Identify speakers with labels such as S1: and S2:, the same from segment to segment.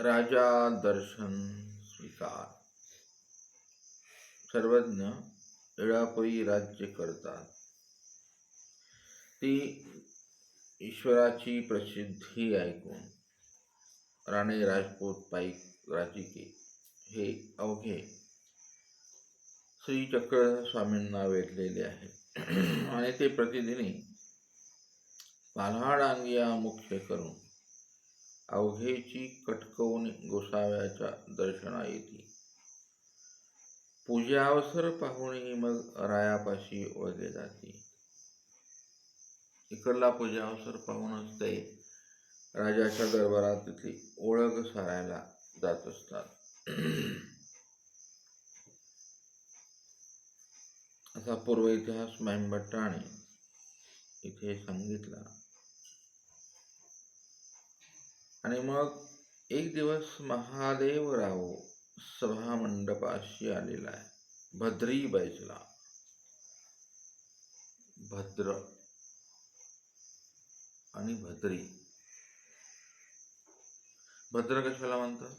S1: राजा दर्शन स्वीकार. सर्वज्ञ वेळापळी राज्य करतात. ती ईश्वराची प्रसिद्धी ऐकून राणे राजपूत पाईक राजिके हे अवघे श्री चक्र स्वामींना वेधलेले आहे आणि ते प्रतिदिनी पाल्हाडांगिया मुख्य करून अवघेची कटकवून गोसाव्याच्या दर्शना येते. पूजावसर पाहुणी मग रायापाशी ओळखले जाते. इकडला पूजावसर पाहूनच ते राजाच्या दरबारात तिथली ओळख सारायला जात असतात. असा पूर्व इतिहास माईमभट्टाने इथे सांगितला. आणि मग एक दिवस महादेवराव सभा मंडपाशी आलेला आहे. भद्री बैसला. भद्र आणि भद्री. भद्र कशाला म्हणतात?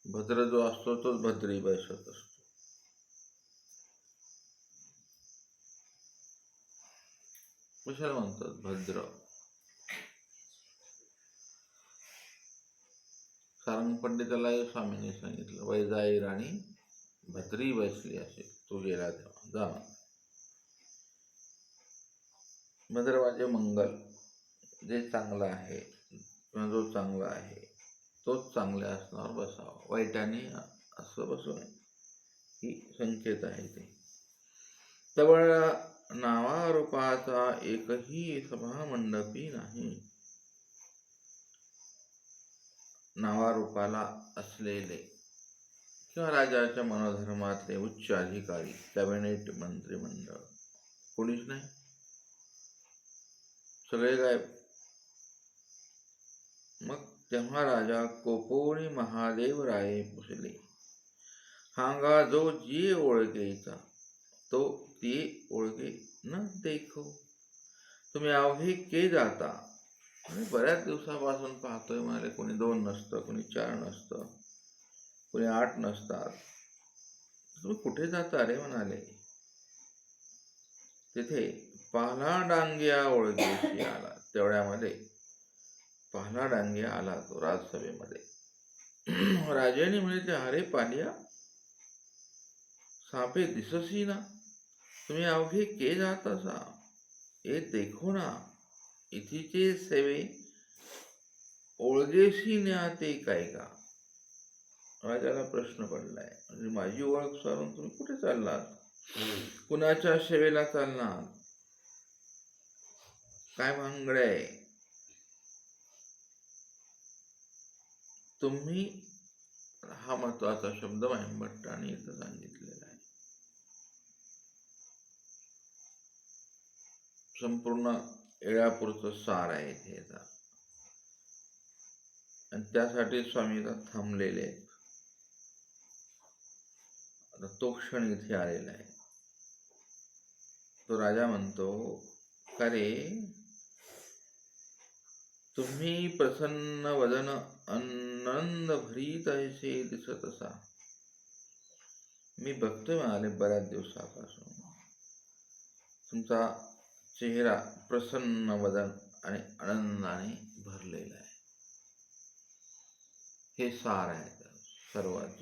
S1: भद्र जो असतो तोच भद्री बैसत असतो. कशाला म्हणतात भद्र? सारंग पंडितालाही स्वामींनी सांगितलं, वैजाई राणी भद्री बैसली असेल, तू गेला तेव्हा जा. भद्र म्हणजे मंगल, जे चांगलं आहे किंवा जो चांगला आहे तोच चांगल्या असणार बसावा. वाईटाने असं बसू नये, ही संकेत आहे ते. तवळ नावारूपाचा एकही सभामंडपी नाही. नावारूपाला असलेले किंवा राजाच्या मनोधर्मातले उच्च अधिकारी, कॅबिनेट, मंत्रिमंडळ कोणीच नाही. सगळे गायब. मग तेव्हा राजा कोपोळी महादेव राये पुसले. हांगा जो जी ओळखेचा तो ती ओळखे न देखो. तुम्ही अवघे के जाता. आणि बऱ्याच दिवसापासून पाहतोय म्हणाले. कोणी 2 नसतं, कोणी 4 नसतं, कोणी 8 नसतात. तुम्ही कुठे जाता रे म्हणाले. तिथे पाल्हाडांगिया ओळखीशी आला. तेवढ्यामध्ये पाल्हाडांगिया आला तो राजसभेमध्ये. राजाने म्हणाले, अरे पालिया सापे दिससी ना. तुम्ही अवघे के जात असा. ए देखो ना. इथीचे सेवे ओळगेशी न्याते काय का. राजाला प्रश्न पडलाय. म्हणजे माझी ओळख सारून तुम्ही कुठे चाललात? कुणाच्या सेवेला चालणार? काय भानगड आहे? तुम्ही, हा महत्वाचा शब्द माईमभट्टाने इथं सांगितलेला आहे. संपूर्ण येळापूरचं सार आहे इथे याचा. आणि त्यासाठी स्वामी इथं थांबलेले आहेत. आता तो क्षण इथे आलेला आहे. तो राजा म्हणतो, का रे तुम्ही प्रसन्न वदन आनंद भरीत ऐसे दिसत असा. मी बघतोय म्हणाले बऱ्याच दिवसापासून तुमचा चेहरा प्रसन्न वदन आणि आनंदाने भरलेला आहे. हे सार आहे सर्वात.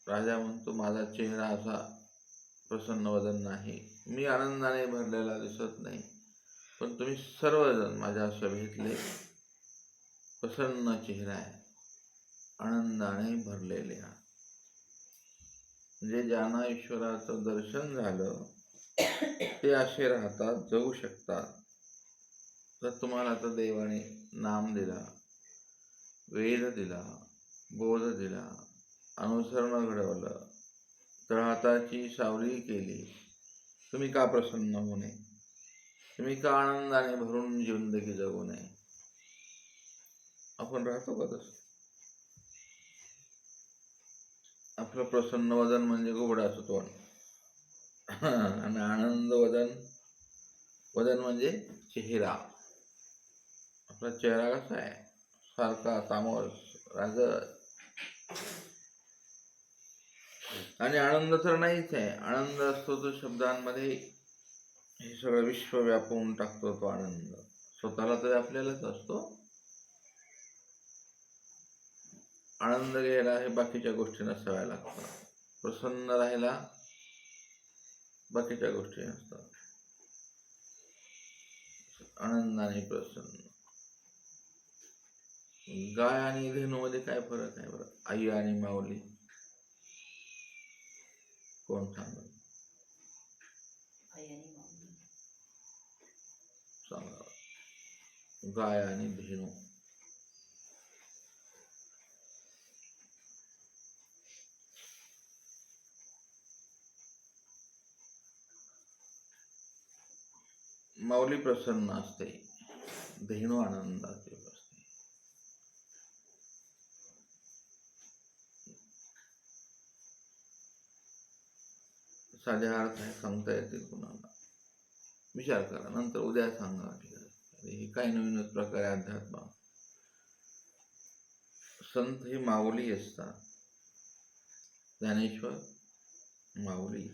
S1: राजा म्हणतो, माझा चेहरा असा प्रसन्न वदन नाही, मी आनंदाने भरलेला दिसत नाही. पण तुम्ही सर्वजण माझ्या सभेतले प्रसन्न चेहरा आहे, आनंदाने भरलेले आहात. म्हणजे ज्यांना ईश्वराचं दर्शन झालं ते असे राहतात, जगू शकतात. तर तुम्हाला तर देवाने नाम दिला, वेद दिला, बोध दिला, अनुसरण घडवलं, तळहाताची सावली केली. तुम्ही का प्रसन्न होऊ नये? तुम्ही का आनंदाने भरून जिंदगी जगू नये? आपण राहतो का तसं? आपलं प्रसन्न वदन म्हणजे घोडाचं तोंड आणि आनंद वदन म्हणजे चेहरा. आपला चेहरा कसा आहे, सारखा तामस रागत. आणि आनंद तर नाहीच आहे. आनंद असतो तो शब्दांमध्ये, हे सगळं विश्व व्यापवून टाकतो तो आनंद. स्वतःला तर आपल्यालाच असतो. आनंद घ्यायला हे बाकीच्या गोष्टींना सवय लागतात. प्रसन्न राहायला बाकीच्या गोष्टी नसतात. आनंदाने प्रसन्न. गाय आणि धेनूमध्ये काय फरक आहे बरं? आई आणि माऊली कोण सांगा? सांगा. गाय आणि धेनू. माऊली प्रसन्न असते, धेनू आनंदाचे असते. साध्या अर्थ सांगता येतील कुणाला? विचार करा, नंतर उद्या सांगा. हे काही नवीनच प्रकारे अध्यात्म. संत ही माऊली असतात. ज्ञानेश्वर माऊली,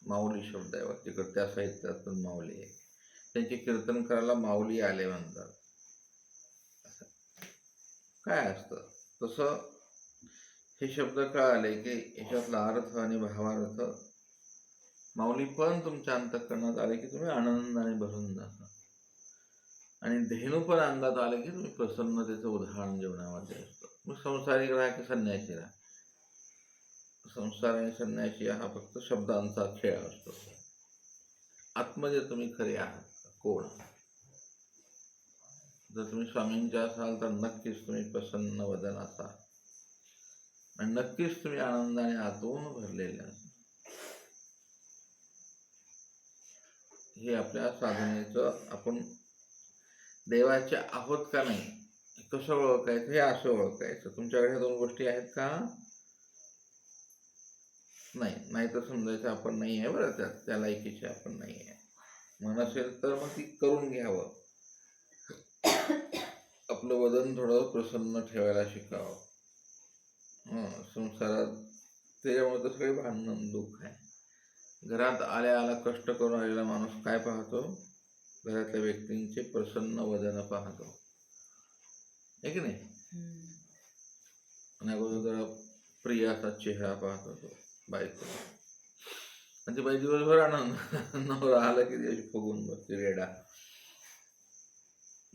S1: माऊली शब्द आहे तिकडे त्या साहित्यातून माऊली आहे. त्यांचे कीर्तन करायला माऊली आले म्हणतात. काय असतं तसं हे शब्द कळाले की याच्यातला अर्थ आणि भावार्थ. माऊली पण तुमच्या अंतःकरणात आले की तुम्ही आनंदाने भरून जाता. आणि धेनू पण अंगात आले की तुम्ही प्रसन्नतेचं उदाहरण जीवनामध्ये असतं. मग संसारिक राहा की संन्यासी राहा, संसार आणि संन्यासी हा फक्त शब्दांचा खेळ असतो. आतमध्ये तुम्ही खरे आहात कोण? जर तुम्ही स्वामींच्या असाल तर नक्कीच तुम्ही प्रसन्न वदन असाल आणि नक्कीच तुम्ही आनंदाने आतून भरलेले असाल. हे आपल्या साधनेचं, आपण देवाचे आहोत का नाही कसं ओळखायचं, हे असं ओळखायचं. तुमच्याकडे 2 गोष्टी आहेत का? नाही तर समजायचं आपण नाही आहे बरं, त्या लायकीचे आपण नाही आहे. मन असेल तर मग ती करून घ्यावं. आपलं वदन थोडं प्रसन्न ठेवायला शिकावं. संसारात त्याच्यामुळे तर सगळे भांडण दुःख आहे. घरात आल्या कष्ट करून आलेला माणूस काय पाहतो? घरातल्या व्यक्तींचे प्रसन्न वदन पाहतो, आहे की नाही? आणि अगोदर जरा प्रियाचा चेहरा पाहतो तो बायको, आणि ती बाई दिवसभर आनंद. नवरा आला की त्याची फुगून बसते रेडा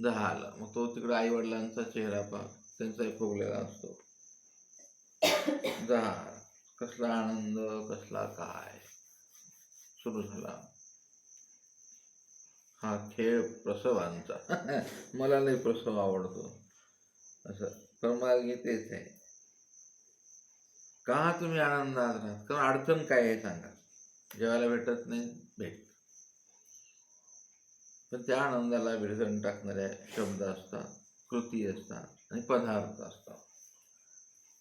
S1: झाला. मग तो तिकडे आई वडिलांचा चेहरा पाहतो, त्यांचाही फुगलेला असतो. झाला. कसला आनंद, कसला काय सुरू झाला. हा खेळ प्रसवांचा. मला नाही प्रसव आवडतो असं, पण मला तेच आहे. का तुम्ही आनंदात राहत? कारण अडचण काय आहे सांगा? जेवायला भेटत नाही, भेट. पण त्या आनंदाला विरजण टाकणाऱ्या शब्द असतात, कृती असतात आणि पदार्थ असतात.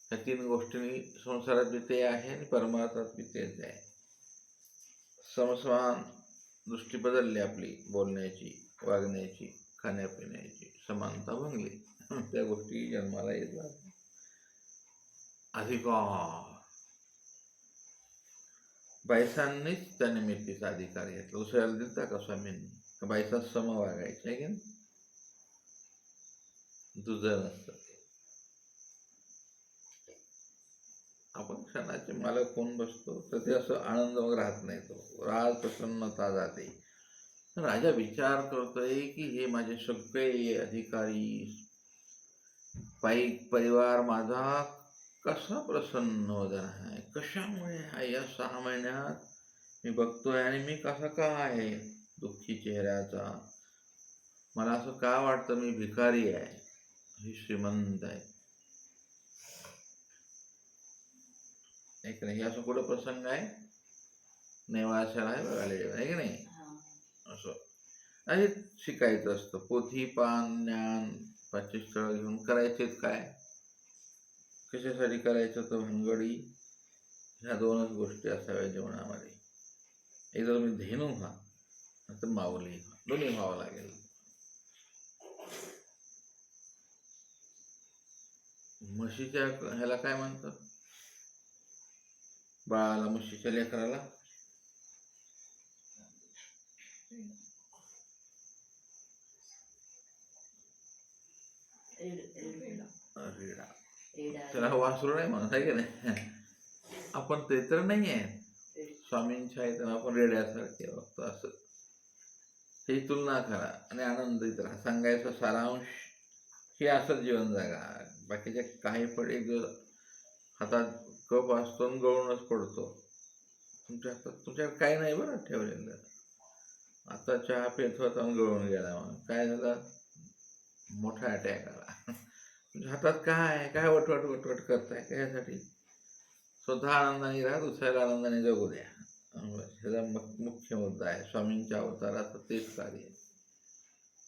S1: ह्या 3 गोष्टींनी संसारात बी ते आहे आणि परमार्थात बी तेच आहे. समसमान दृष्टी बदलली आपली, बोलण्याची, वागण्याची, खाण्यापिण्याची समानता भंगली. त्या गोष्टी जन्माला येतात. अधिकार बायसांनीच त्या निमित्तीचा अधिकार घेतला. दुसऱ्याला दिलता का स्वामींनी? बायसा सम वागायचे आहे की तुझं नसतं. आपण क्षणाचे मालक होऊन बसतो तर ते असं आनंद मग राहत नाही. तो राज प्रसन्नता जाते. राजा विचार करतोय की हे माझे सगळे अधिकारी, पाईक परिवार माझा कसा प्रसन्न वदन आहे, कशामुळे आहे? या 6 महिन्यात मी बघतोय आणि मी कसा का आहे दुःखी चेहऱ्याचा? मला असं का वाटतं मी भिकारी आहे, ही श्रीमंत आहे? एक नाही, असं कुठं प्रसंग आहे? नेवाशाला आहे बघायला, आहे की नाही? असं आणि शिकायचं असतं. पोथी पान ज्ञान पाठ्यस्थळ घेऊन करायचेच काय? कशासाठी करायचं? तर भानगडी ह्या 2च गोष्टी असाव्या जीवनामध्ये. एकदा तुम्ही धेनू व्हा, नंतर माऊली व्हा. दोन्ही व्हावं लागेल. म्हशीच्या ह्याला काय म्हणतात? बाळाला, म्हशीच्या लेकराला रेडा. त्याला वासरू नाही म्हणत आहे की नाही. आपण ते तर नाही आहे, स्वामींच्या आहे तर आपण रेड्यासारखे बघतो. असं ही तुलना करा आणि आनंदित राहा. सांगायचा सारांश हे असं जीवन जगा. बाकीचे काही पण एक हातात कप असतो आणि गळूनच पडतो. तुमच्या हातात तुमच्याकडे काही नाही बरं ठेवलेलं. आता चहा पेत होता आणि गळून गेला, म्हणून काय झालं, मोठा अटॅक आला. तुमच्या हातात काय काय वटवट वटवट करताय कशासाठी? स्वतः आनंदाने राहा, दुसऱ्याला आनंदाने जगू द्या. ह्याचा मुख्य मुद्दा आहे. स्वामींच्या अवताराचं तेच कार्य आहे.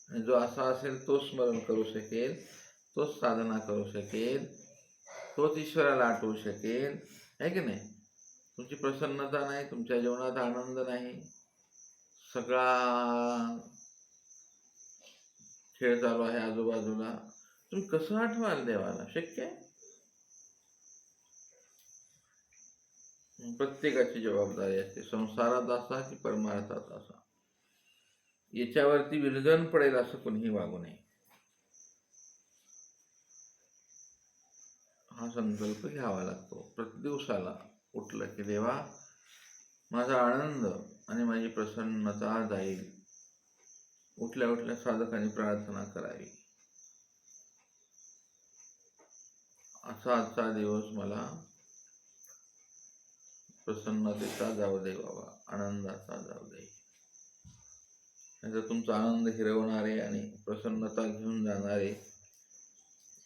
S1: आणि जो असा असेल तोच स्मरण करू शकेल, तोच साधना करू शकेल, तोच ईश्वराला आठवू शकेल, आहे की नाही. तुमची प्रसन्नता नाही, तुमच्या जीवनात आनंद नाही, सगळा खेळ चालू आहे आजूबाजूला, तुम्ही कसं आठवाल देवाला? शक्य आहे? प्रत्येकाची जबाबदारी असते, संसारात असा की परमार्थात असा. याच्यावरती विरजन पडेल असं कोणीही वागू नये. हा संकल्प घ्यावा लागतो प्रति दिवसाला. उठलं की देवा, माझा आनंद आणि माझी प्रसन्नता जाईल. उठल्या उठल्या साधकांनी प्रार्थना करावी, असा आजचा दिवस मला प्रसन्नतेचा जाऊ दे बाबा, आनंदाचा जाऊ दे. नाहीतर तुमचा आनंद हिरवणारे आणि प्रसन्नता घेऊन जाणारे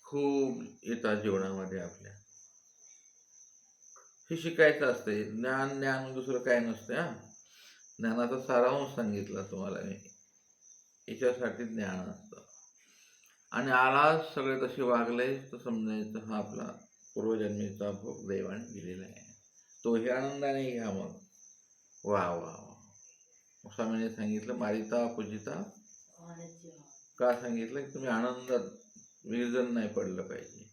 S1: खूप येतात जीवनामध्ये आपल्या. हे शिकायचं असते. ज्ञान ज्ञान दुसरं काय नसतं. हा, ज्ञानाचा सारांश सांगितला तुम्हाला मी. याच्यासाठी ज्ञान असतं. आणि आला सगळे तसे वागले तर समजायचं हा आपला पूर्वजन्मीचा भोग देवाने दिलेला आहे, तोही आनंदाने घ्या. मग वा वा वा. स्वामीने सांगितलं मारिता पूजिता का सांगितलं की तुम्ही आनंदात विरजन नाही पडलं पाहिजे.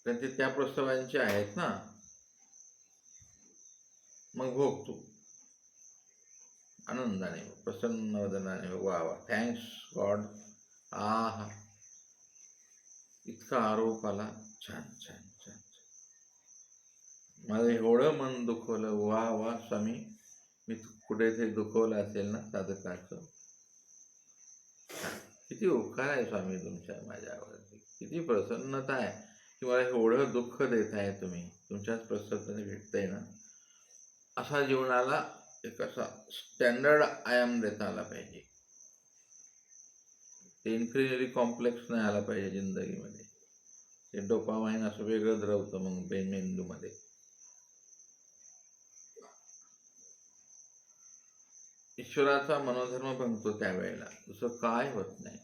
S1: कारण ते त्या प्रसवांचे आहेत ना. मग भोग तू आनंदाने, प्रसन्न वदनाने. वा वा, थँक्स गॉड. आहा, इतका आरोप आला. छान छान छान. माझं एवढं मन दुखवलं. वा वा स्वामी, मी कुठेतरी दुखवलं असेल ना साधकाचं. किती उपकार आहे स्वामी तुमच्या माझ्यावरती, किती प्रसन्नता आहे की मला एवढं दुःख देत आहे तुम्ही. तुमच्याच प्रसन्नतेने भेटतंय ना. असा जीवनाला एक असा स्टँडर्ड आयाम देता आला पाहिजे. ते इन्फिरियरी कॉम्प्लेक्स नाही आला पाहिजे जिंदगीमध्ये. ते डोपामाइन असं वेगळं द्रवतं मग मेंदूमध्ये. ईश्वराचा मनोधर्म भंगतो त्यावेळेला, दुसरं काय होत नाही.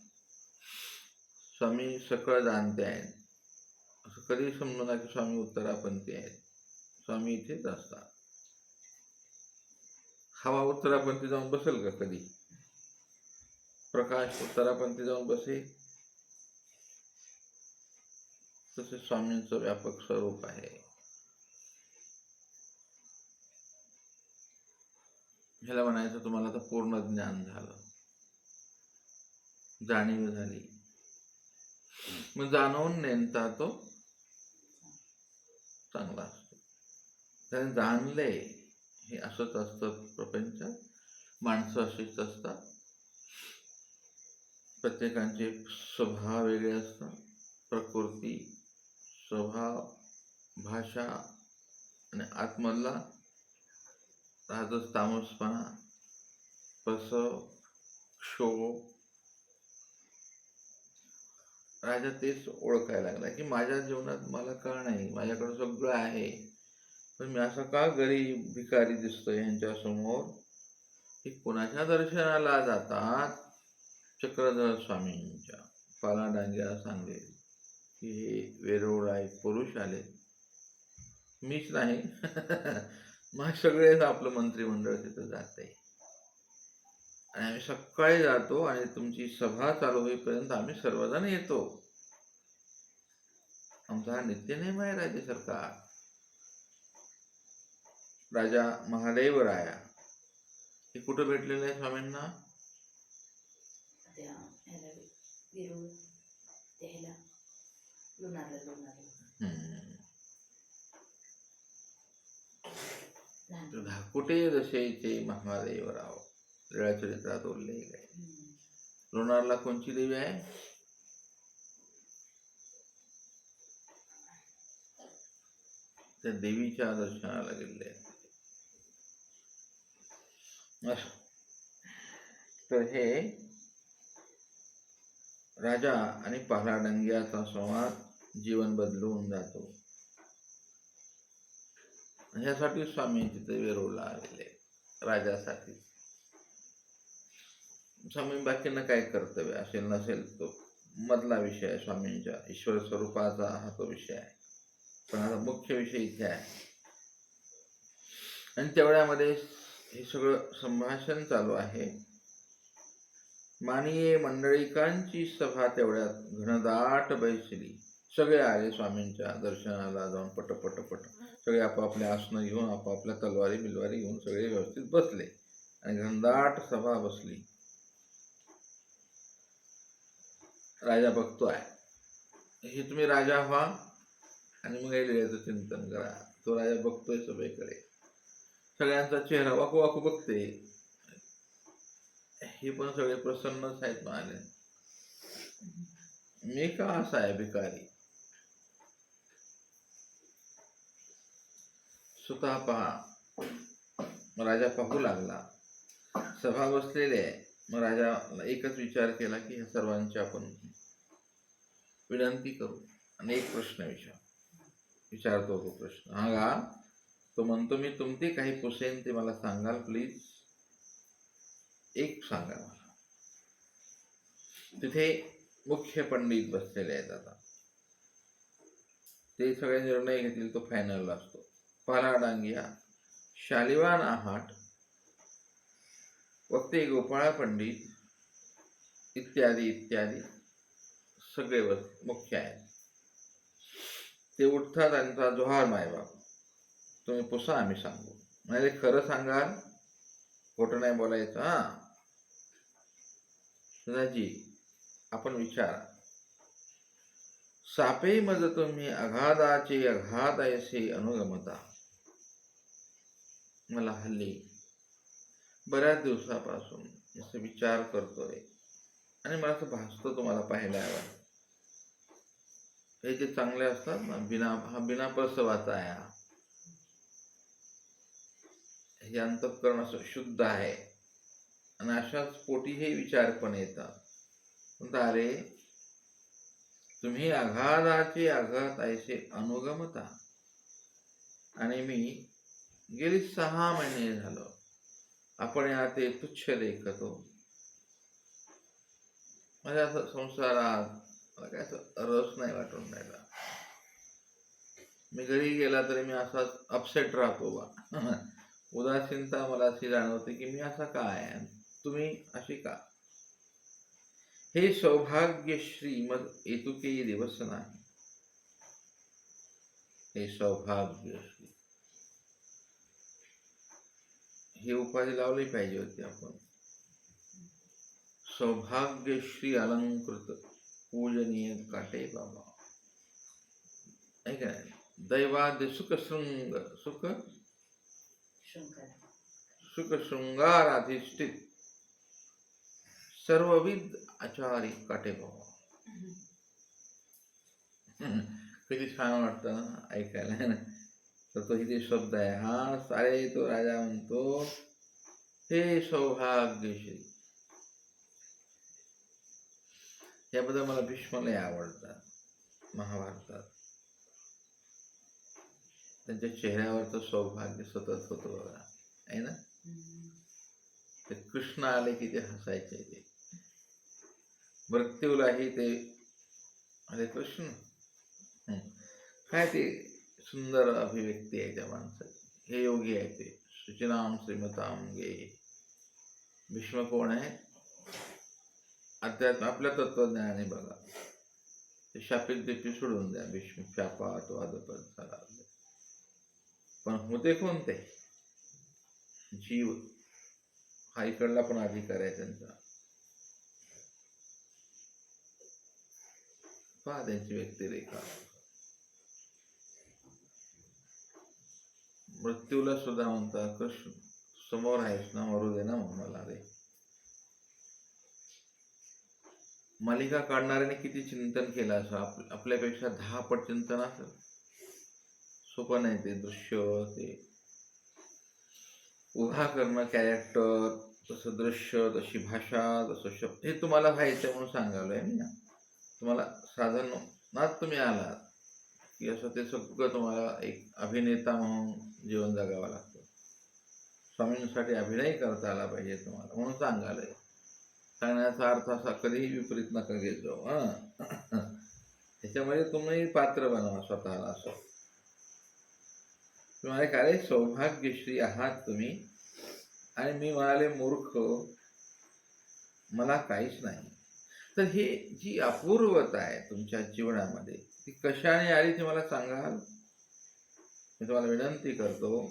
S1: स्वामी सकळ जाणते आहेत, असं कधी समजू नका की स्वामी उत्तरापंथी आहेत. स्वामी इथेच असतात. हवा उत्तरापंथी जाऊन बसेल का कधी? प्रकाश उत्तरापंथी जाऊन बसेल? तसे स्वामींचं व्यापक स्वरूप आहे. ह्याला म्हणायचं तुम्हाला आता पूर्ण ज्ञान झालं, जाणीव झाली. मग जाणवून नेमता तो चांगला असतो. त्याने जाणले हे असंच असतं प्रपंचात. माणसं अशीच असतात. प्रत्येकांचे स्वभाव वेगळे असतात. प्रकृती, स्वभाव, भाषा आणि आत्मधला राहतच तामसपणा, प्रसव, क्षोभ. राजा तेच ओळखायला लागला की माझ्या जीवनात मला का नाही, माझ्याकडं सगळं आहे, पण मी असा का गरीब भिकारी दिसतोय यांच्यासमोर. हे कोणाच्या दर्शनाला जातात? चक्रधर स्वामींच्या. पालाडांग्याला सांगेल की हे वेरूळराय पुरुष आले, मीच नाही. मग सगळेच आपलं मंत्रिमंडळ तिथं जाते. आणि आम्ही सकाळी जातो आणि तुमची सभा चालू होईपर्यंत आम्ही सर्वजण येतो. आमचा हा नित्यनेम आहे राज्य सरकार. राजा महादेव राया हे कुठं भेटलेलं आहे स्वामींना? धाकुटे दशेचे महादेवराव लीळाचरित्रात उल्लेख आहे. लोणारला कोणची देवी आहे? त्या देवीच्या दर्शनाला गेले. तर हे राजा आणि पहाडांग्याचा संवाद जीवन बदलवून जातो. ह्यासाठी स्वामी तिथे वेरूळला आलेले, राजासाठी. स्वामी बाकीनं काय कर्तव्य असेल नसेल तो मधला विषय आहे. स्वामींच्या ईश्वर स्वरूपाचा हा तो विषय आहे. पण आता मुख्य विषय इथे आहे. आणि तेवढ्यामध्ये हे सगळं संभाषण चालू आहे. माननीय मंडळीकांची सभा तेवढ्यात घनदाट बैसली. सगळे आले स्वामींच्या दर्शनाला जाऊन पट. सगळे आपापल्या आसनं घेऊन आपापल्या तलवारी बिलवारी घेऊन सगळे व्यवस्थित बसले आणि घनदाट सभा बसली. राजा बघतोय. हे तुम्ही राजा व्हा आणि मग लिहायचं चिंतन करा. तो राजा बघतोय सभेकडे. सगळ्यांचा चेहरा वाकू वाकू बघते. हे पण सगळे प्रसन्नच आहेत. म्हणाले, मी का असा आहे भिकारी? स्वतः पहा. राजा पाहू लागला. सभा बसलेली आहे. मग राजा एकच विचार केला की ह्या सर्वांची आपण विनंती करू आणि एक प्रश्न विचारतो. तो प्रश्न हा तो म्हणतो, मी तुमचे काही पुसेन ते मला सांगाल प्लीज? एक सांगा मला. तिथे मुख्य पंडित बसलेले आहेत. आता ते सगळे निर्णय घेतील तो फायनल असतो. पहाडांगिया, शालिवान आहाट, वक्ते गोपाळ पंडित इत्यादी सगळे मुख्य आहेत. ते उठतात. त्यांचा जोहार मायबाप, तुम्ही पुसा आम्ही सांगू. म्हणजे खरं सांगाल, खोटं नाही बोलायचं. दादाजी आपण विचारा. सापे मज तुम्ही अगाधाचे अगाध ऐसे अनुगमता. मला हल्ली बऱ्याच दिवसापासून असं विचार करतोय आणि मला असं भासतं तुम्हाला पाहायला. हे जे चांगले असतात ना, बिना प्रसवाचा आहे. हे अंतःकरण असं शुद्ध आहे आणि अशाच पोटी हे विचार पण येतात. अरे तुम्ही अगाधाचे अगाध ऐसे अनुगमता. आणि मी गेली 6 महिने झालं आपण या ते तुच्छ देखतो. माझ्या असं संसारात मला काय असं रस नाही वाटून राहिला. मी घरी गेला तरी मी असाच अपसेट राहतो बा. उदासीनता मला अशी जाणवते की मी असा काय, तुम्ही अशी का? हे सौभाग्यश्री मग येतुके दिवस नाही. हे सौभाग्यश्री ही उपाधी लावली पाहिजे होती आपण. सौभाग्यश्री अलंकृत पूजनीय काटे बाबा. नाही काय? दैवाद्य सुख शृंगाराधिष्ठित सर्वविध आचारी काटे बाबा. किती छान वाटतं ना ऐकायला. तर तो इथे शब्द आहे हा. सारे तो राजा म्हणतो, हे सौभाग्यश्री. याबद्दल मला भीष्म लय आवडतात महाभारतात. त्यांच्या चेहऱ्यावरचं सौभाग्य सतत होतं बघा, आहे ना. ते कृष्ण आले की ते हसायचे. ते मृत्यूलाही ते अरे कृष्ण, काय ते सुंदर अभिव्यक्ती आहे त्या माणसाची. हे योगी आहे ते. शुचिनाम श्रीमताम गे. भीष्म कोण आहे? अध्यात्म आपल्या तत्वज्ञानाने बघा. ते शापित बिपी सोडून द्या, भीष्म शापा तो अधपद झाला. पण होते कोणते? जीव हा इकडला पण अधिकार आहे त्यांचा. पहा त्यांची व्यक्तिरेखा. मृत्यूला सुद्धा म्हणतात कृष्ण समोर आहेस ना, मरू दे ना मला रे. मालिका काढणाऱ्याने किती चिंतन केलं असं, आपल्यापेक्षा 10 पट चिंतन असेल. सोपं नाही ते दृश्य, ते उभा करणं कॅरेक्टर, तसं दृश्य, तशी भाषा, तसं शब्द, हे तुम्हाला व्हायचं म्हणून सांगायलोय मी ना. तुम्हाला साधनात तुम्ही आलात की असं ते सगळं तुम्हाला एक अभिनेता म्हणून जीवन जगावं लागतं. स्वामींसाठी अभिनय करता आला पाहिजे तुम्हाला म्हणून सांगायलोय. सांगण्याचा अर्थ असा कधीही विपरीत नका घेत जाऊ. त्याच्यामध्ये तुम्ही पात्र बनवा स्वतःला. असं तुम्हाला काय सौभाग्यश्री आहात तुम्ही, आणि मी म्हणाले मूर्ख, मला काहीच नाही. तर हे जी अपूर्वता आहे तुमच्या जीवनामध्ये, ती कशाने आली ते मला सांगाल? मी तुम्हाला विनंती करतो.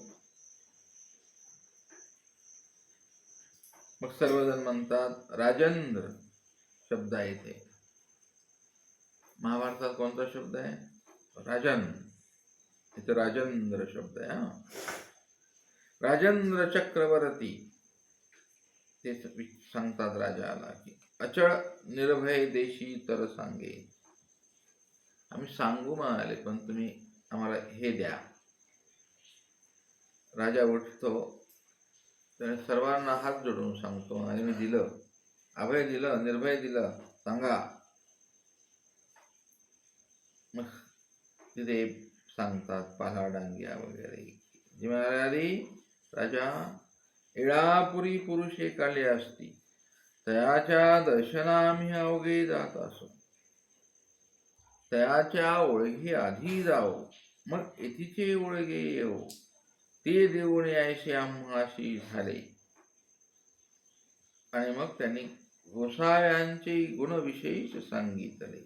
S1: मग सर्वजण म्हणतात राजेंद्र शब्द आहे इथे. महाभारतात कोणता शब्द आहे? राजन. इथे राजेंद्र शब्द आहे. राजेंद्र चक्रवर्ती ते सांगतात राजाला की अचळ निर्भय देशी तर सांगे. आम्ही सांगू म्हणाले, पण तुम्ही आम्हाला हे द्या. राजा उठतो, त्याने सर्वांना हात जोडून सांगतो, आणि मी दिलं, अभय दिलं, निर्भय दिलं, सांगा. मग तिथे सांगतात पहाडांग्या वगैरे. जी म्हणाली राजा इळापुरी पुरुषे काले असती, तयाच्या दर्शनामी अवघे जात असो. तयाच्या ओळखी आधी जाओ, मग एथीचे ओळगे येऊ. ते देऊन यायचे आम्हाशी झाले. आणि मग त्यांनी गोसाव्यांचे गुणविशेष सांगितले.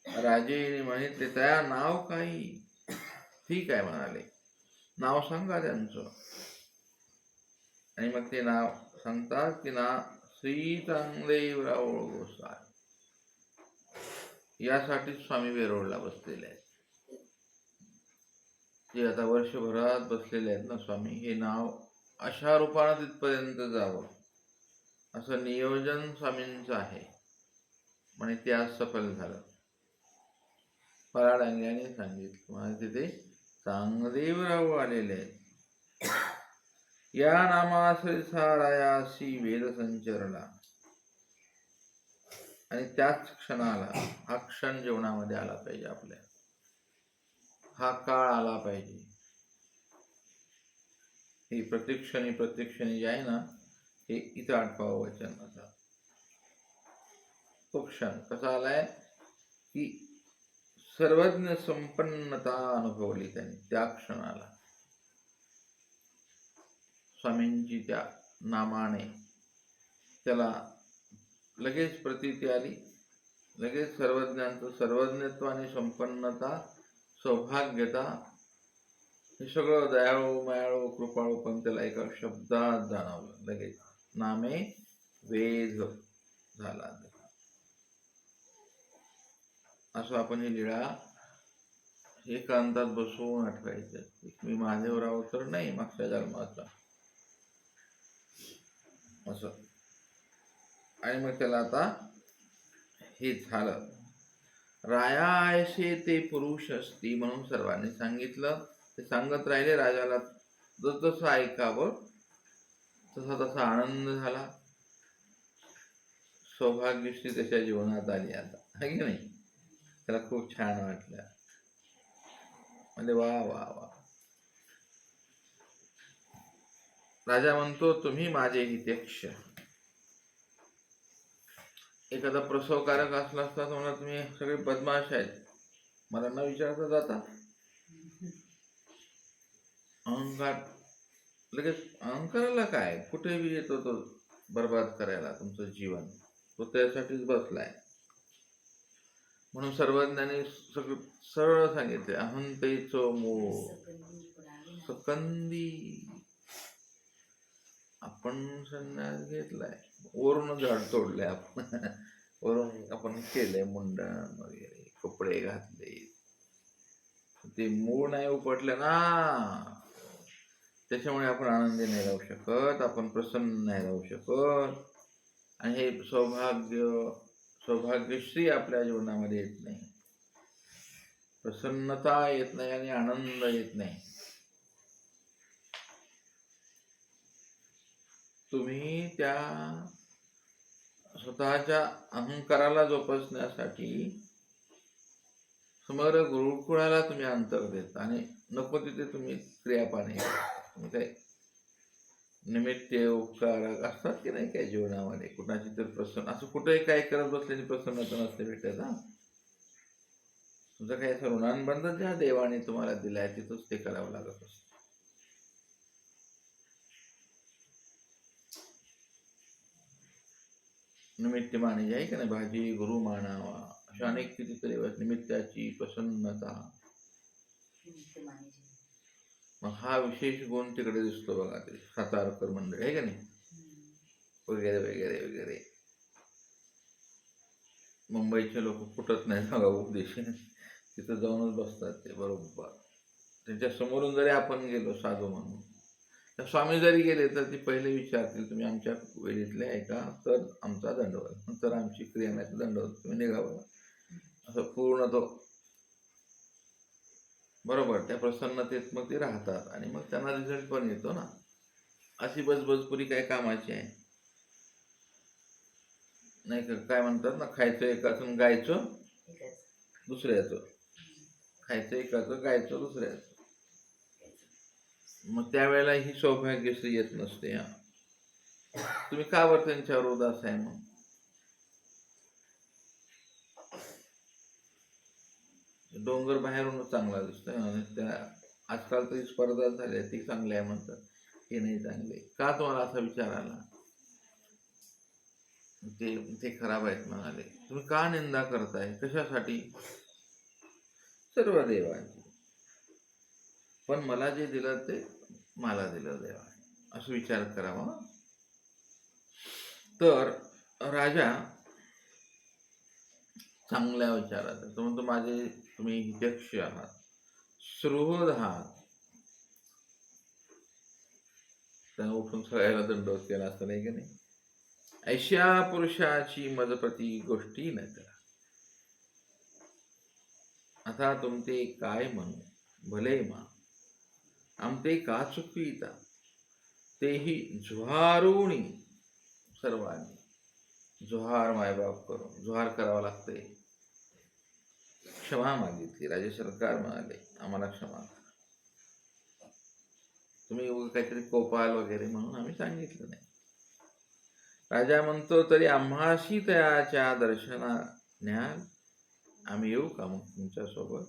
S1: राजेने म्हणे तया नाव काही. ठीक आहे म्हणाले, नाव सांगा त्यांचं. आणि मग ते नाव सांगतात की ना श्री चांगदेवराव गोसावी. यासाठी स्वामी वेरूळला बसलेले आहेत. जे आता वर्षभरात बसलेले आहेत ना स्वामी, हे नाव अशा रूपानं तिथपर्यंत जावं असं नियोजन स्वामींचं आहे. म्हणे ते आज सफल झालं. पराडांग्याने सांगितलं, म्हणजे तिथे चांगदेवराव आलेले आहेत. या नामाश्री सारायासी वेद संचरला. आणि त्याच क्षणाला, हा क्षण जीवनामध्ये आला पाहिजे आपल्या, हा काळ आला पाहिजे. ही प्रत्यक्षणी जे आहे ना, हे इथं 8वावं वचन आता. तो क्षण कसा आलाय की सर्वज्ञ संपन्नता अनुभवली त्यांनी त्या क्षणाला. स्वामींची त्या नामाने त्याला लगेच प्रतीती आली. लगेच सर्वज्ञांचं सर्वज्ञत्व आणि संपन्नता, सौभाग्यता, हे सगळं दयाळू मायाळू कृपाळू पण त्याला एका शब्दात जाणवलं. लगेच नामे वेद झाला. असं आपण ही लीळा एकांतात बसवून आठवायचं. मी महादेवराव तर नाही मागच्या जन्माचा, असं. आणि मग त्याला आता हे झालं. राया ऐसे ते पुरुष असती म्हणून सर्वांनी सांगितलं. ते सांगत राहिले राजाला. जसं ऐकावं तसा तसा आनंद झाला. सौभाग्यश्री त्याच्या जीवनात आली आता, है की नाही? त्याला खूप छान वाटलं. म्हणजे वा वा वा. राजा म्हणतो तुम्ही माझे हितेक्ष. एखादा प्रसवकारक असला असता तर म्हणा तुम्ही सगळे बदमाश आहेत, मला न विचारता जाता. अहंकार, लगेच अहंकाराला काय, कुठे बी येतो तो बर्बाद करायला तुमचं जीवन. तो त्यासाठीच बसलाय. म्हणून सर्वज्ञांनी सगळं सरळ सांगितले, अहंतेचो मूळ सकंदी. आपण संन्यास घेतलाय, वरून झाड तोडले आपण वरून आपण केलंय मुंडन वगैरे, कपडे घातले, ते मूळ नाही उपटलं ना, त्याच्यामुळे आपण आनंदी नाही राहू शकत, आपण प्रसन्न नाही राहू शकत. आणि हे सौभाग्यश्री आपल्या जीवनामध्ये येत नाही, प्रसन्नता येत नाही आणि आनंद येत नाही. तुम्ही त्या स्वतःच्या अहंकाराला जोपासण्यासाठी समग्र गुरुकुळाला तुम्ही अंतर देता आणि नको तिथे तुम्ही क्रियापाने काय निमित्त उपकार असतात की नाही काय जीवनामध्ये, कुणाची तर प्रसन्न असं कुठेही काय करत बसल्याने प्रसन्नता नसते भेटत. तुमचं काही असं ऋणानुबंध ज्या देवाने तुम्हाला दिलाय तिथंच ते करावं लागत असतं. निमित्त माने आहे का नाही, भाजी गुरु मानावा, अशा अनेक कितीतरी निमित्ताची प्रसन्नता. मग हा विशेष गुण तिकडे दिसतो बघा, ते सातारकर मंडळ आहे का नाही, वगैरे वगैरे वगैरे. मुंबईचे लोक फुटत नाही बघा उपदेश, तिथं जाऊनच बसतात ते बरोबर. त्यांच्या समोरून जरी आपण गेलो साधू म्हणून, त्या स्वामी जरी गेले तर ते पहिले विचारतील, तुम्ही आमच्या वेळीतले आहे का, तर आमचा दंडवत, नंतर आमची क्रिया नाही तर दंडवत, तुम्ही निघावं, असं पूर्ण तो बरोबर त्या प्रसन्नतेत मग ते राहतात आणि मग त्यांना रिझल्ट पण येतो ना. अशी बसबसपुरी काय कामाची आहे नाही का. काय म्हणतात ना, खायचं एकाचं गायचं दुसऱ्याचं, खायचं एकाचं गायचं दुसऱ्याचं. मग त्यावेळेला ही सौभाग्यश्री येत नसते. तुम्ही का बरं त्यांच्यावर उदास आहे मग. डोंगर बाहेरून चांगला दिसतोय आणि त्या आजकाल तरी स्पर्धा झाल्या, ती चांगली आहे म्हणतात, हे नाही चांगले. का तुम्हाला असा विचार आला, ते खराब आहेत म्हणाले. तुम्ही का निंदा करताय, कशासाठी. सर्व देवांची, पण मला जे दिलं ते मला दिलं देवाने, असं विचार करावा. तर राजा चांगल्या विचाराचा, तो म्हणतो माझे तुम्ही हितक्ष आहात, सुहृद आहात. त्यानं उठून सगळ्याला दंडवत केला असता नाही की नाही. ऐशा पुरुषाची मजप्रती गोष्टी न करा. आता तुमते काय म्हणू भले मा, आमते का चुकविता, तेही जुहारुणी सर्वांनी. जुहार मायबाप करून जुहार करावा लागते. क्षमा मागितली, राज्य सरकार म्हणाले आम्हाला क्षमा करा. तुम्ही काहीतरी कोपाल वगैरे म्हणून आम्ही सांगितलं नाही. राजा म्हणतो तरी आम्हाशी तयाच्या दर्शना न्याल, आम्ही येऊ का मग तुमच्यासोबत.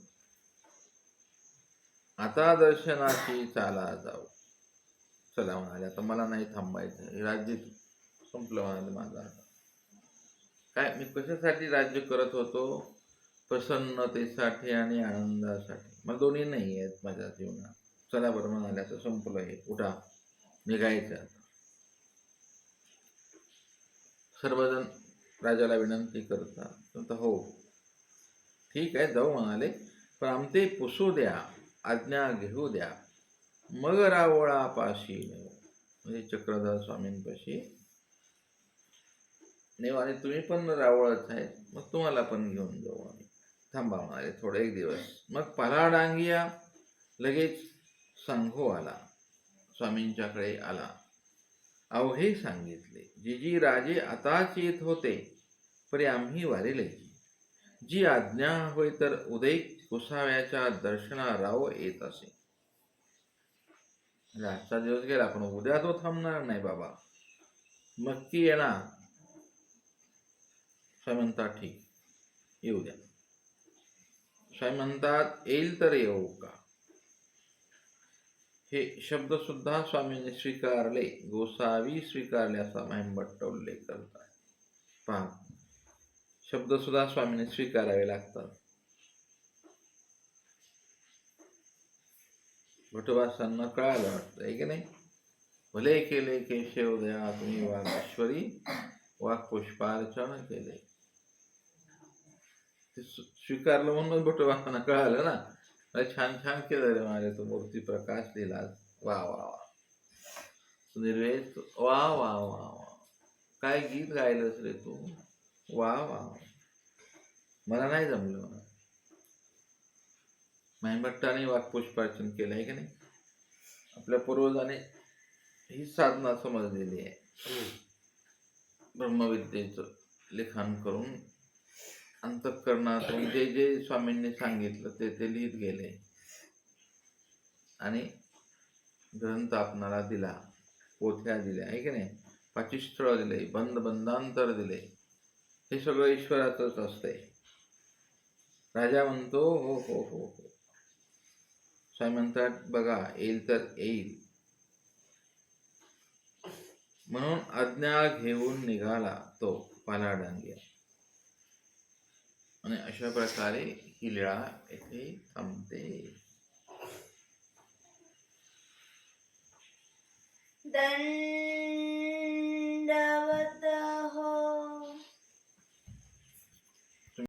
S1: आता दर्शनाची चाला जाऊ. चला म्हणाले, आता मला नाही थांबायचं, राज्य संपलं म्हणाले माझा. काय मी कशासाठी राज्य करत होतो, प्रसन्नतेसाठी आणि आनंदासाठी. मला दोन्ही नाही आहेत माझ्या जीवनात. चला बरं म्हणाले, आता संपलं हे, उठा निघायचं. सर्वजण राजाला विनंती करतात, हो ठीक आहे जाऊ म्हणाले, पण आमचे पुसू द्या, आज्ञा घेऊ द्या, मग रावळापाशी नेऊ. म्हणजे चक्रधर स्वामींपाशी नेऊ, आणि तुम्ही पण रावळच आहेत, मग तुम्हाला पण घेऊन जाऊ आम्ही. थांबा म्हणाले थोडे एक दिवस. मग पलाडांगिया लगेच सांगू आला, स्वामींच्याकडे आला. अवघे सांगितले, जी राजे आताच येत होते, परी आम्ही वारिले. जी आज्ञा होय तर उदय गोसाव्याच्या दर्शना राव येत असे. आजचा दिवस गेला, पण उद्या तो थांबणार नाही बाबा, नक्की येणार. स्वामी म्हणतात ठीक, येऊ द्या. स्वामी म्हणतात येईल तर येऊ का. हे शब्द सुद्धा स्वामींनी स्वीकारले, गोसावी स्वीकारले असा महिमभट्ट उल्लेख करतात. पहा, शब्द सुद्धा स्वामीने स्वीकारावे लागतात. भटवासांना कळालं वाटतं आहे की नाही. भले केले केशव दया तुम्ही वागेश्वरी, वाक्पुष्पार्चन केले. ते स्वीकारलं म्हणून भटवासांना कळालं ना. छान छान केलं रे माझ्या तू मूर्ती प्रकाश दिला. वा वा वा निर्वेद. वा वा वा वा काय गीत गायलंस रे तू. वा वा मला नाही जमलं. महिमट्टाने वाक्पुष्पार्चन केलं आहे की नाही. आपल्या पूर्वजाने ही साधना समजलेली आहे. ब्रह्मविद्येचं लिखाण करून अंतःकरणातून जे जे स्वामींनी सांगितलं ते लिहित गेले आणि ग्रंथ आपणाला दिला. पोथ्या दिल्या आहे की नाही. पाचिस्थळ दिले, बंधांतर दिले. हे सगळं ईश्वराचंच असतंय. राजा म्हणतो हो हो हो हो. स्वामी म्हणतात बघा येईल तर येईल. म्हणून आज्ञा घेऊन निघाला तो पालाडांग्या. आणि अशा प्रकारे ही लीळा येथे थांबते.